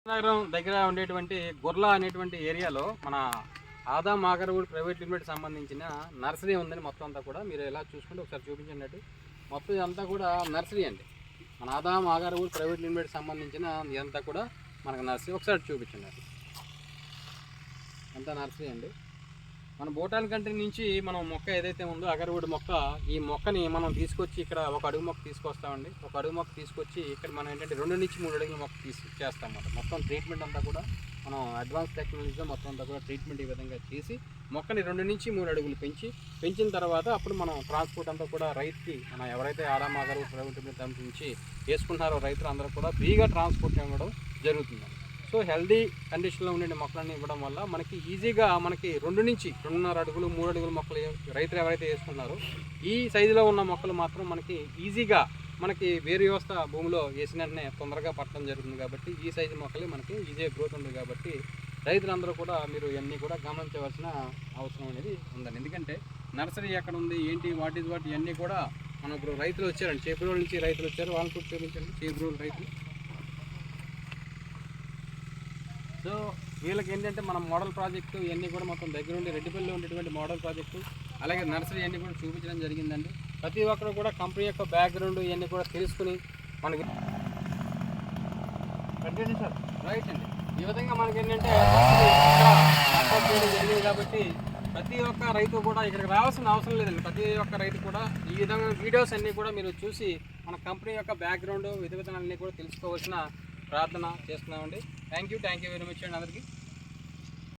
నగరం దగ్గర ఉండేటువంటి గుర్లా అనేటువంటి ఏరియాలో మన ఆదాం ఆగర్వుడ్ ప్రైవేట్ లిమిటెడ్ సంబంధించిన నర్సరీ ఉందని మొత్తం అంతా కూడా మీరు ఎలా చూసుకుంటే ఒకసారి చూపించండి. మొత్తం ఇదంతా కూడా నర్సరీ అండి. మన ఆదాం ఆగర్వుడ్ ప్రైవేట్ లిమిటెడ్ సంబంధించిన ఇదంతా కూడా మనకు నర్సరీ ఒకసారి చూపించండి. అంతా నర్సరీ అండి. మన బోటాన్ కంట్రీ నుంచి మనం మొక్క ఏదైతే ఉందో అగర్వుడ్ మొక్క, ఈ మొక్కని మనం తీసుకొచ్చి ఇక్కడ ఒక అడుగు మొక్క తీసుకొస్తామండి. ఒక అడుగు మొక్క తీసుకొచ్చి ఇక్కడ మనం ఏంటంటే 2 నుంచి 3 అడుగుల మొక్క చేస్తామన్నమాట. మొత్తం ట్రీట్మెంట్ అంతా కూడా మనం అడ్వాన్స్ టెక్నాలజీతో మొత్తం అంతా కూడా ట్రీట్మెంట్ ఈ విధంగా చేసి మొక్కని 2 నుంచి 3 అడుగులు పెంచిన తర్వాత అప్పుడు మనం ట్రాన్స్పోర్ట్ అంతా కూడా రైతుకి మన ఎవరైతే ఆదాం ఆగర్వుడ్ ప్రైవేట్ లిమిటెడ్ నుంచి వేసుకుంటున్నారో రైతులు అందరూ కూడా ఫ్రీగా ట్రాన్స్పోర్ట్ ఇవ్వడం జరుగుతుంది. సో హెల్దీ కండిషన్లో ఉండే మొక్కలన్నీ ఇవ్వడం వల్ల మనకి ఈజీగా మనకి 2 నుంచి 2.5 అడుగులు 3 అడుగుల మొక్కలు రైతులు ఎవరైతే వేసుకున్నారో ఈ సైజులో ఉన్న మొక్కలు మాత్రం మనకి ఈజీగా మనకి వేరు వ్యవస్థ భూమిలో వేసిన వెంటనే తొందరగా పట్టడం జరుగుతుంది. కాబట్టి ఈ సైజు మొక్కలు మనకి ఈజీగా గ్రోత్ ఉంది. కాబట్టి రైతులందరూ కూడా మీరు ఇవన్నీ కూడా గమనించవలసిన అవసరం అనేది ఉందండి. ఎందుకంటే నర్సరీ ఎక్కడ ఉంది ఏంటి వాట్ ఇవన్నీ కూడా మన ఇప్పుడు రైతులు వచ్చారండి, చేపూరు నుంచి రైతులు వచ్చారు, వాళ్ళని కూడా చూపించండి. చేపూరు రైతులు. సో వీళ్ళకి ఏంటంటే మన మోడల్ ప్రాజెక్టు ఇవన్నీ కూడా మొత్తం దగ్గర ఉండి రెడ్డిపల్లిలో ఉండేటువంటి మోడల్ ప్రాజెక్టు అలాగే నర్సరీ ఇవన్నీ కూడా చూపించడం జరిగిందండి. ప్రతి ఒక్కరు కూడా కంపెనీ యొక్క బ్యాక్గ్రౌండ్ ఇవన్నీ కూడా తెలుసుకుని మనకి సార్ రైట్ అండి. ఈ విధంగా మనకి ఏంటంటే జరిగింది కాబట్టి ప్రతి ఒక్క రైతు కూడా ఇక్కడికి రావాల్సిన అవసరం లేదండి. ప్రతి ఒక్క రైతు కూడా ఈ విధంగా వీడియోస్ అన్నీ కూడా మీరు చూసి మన కంపెనీ యొక్క బ్యాక్గ్రౌండ్ విధానాలన్నీ కూడా తెలుసుకోవాల్సిన ప్రార్థన చేస్తున్నామండి. థ్యాంక్ యూ వెరీ మచ్ అండి అందరికీ.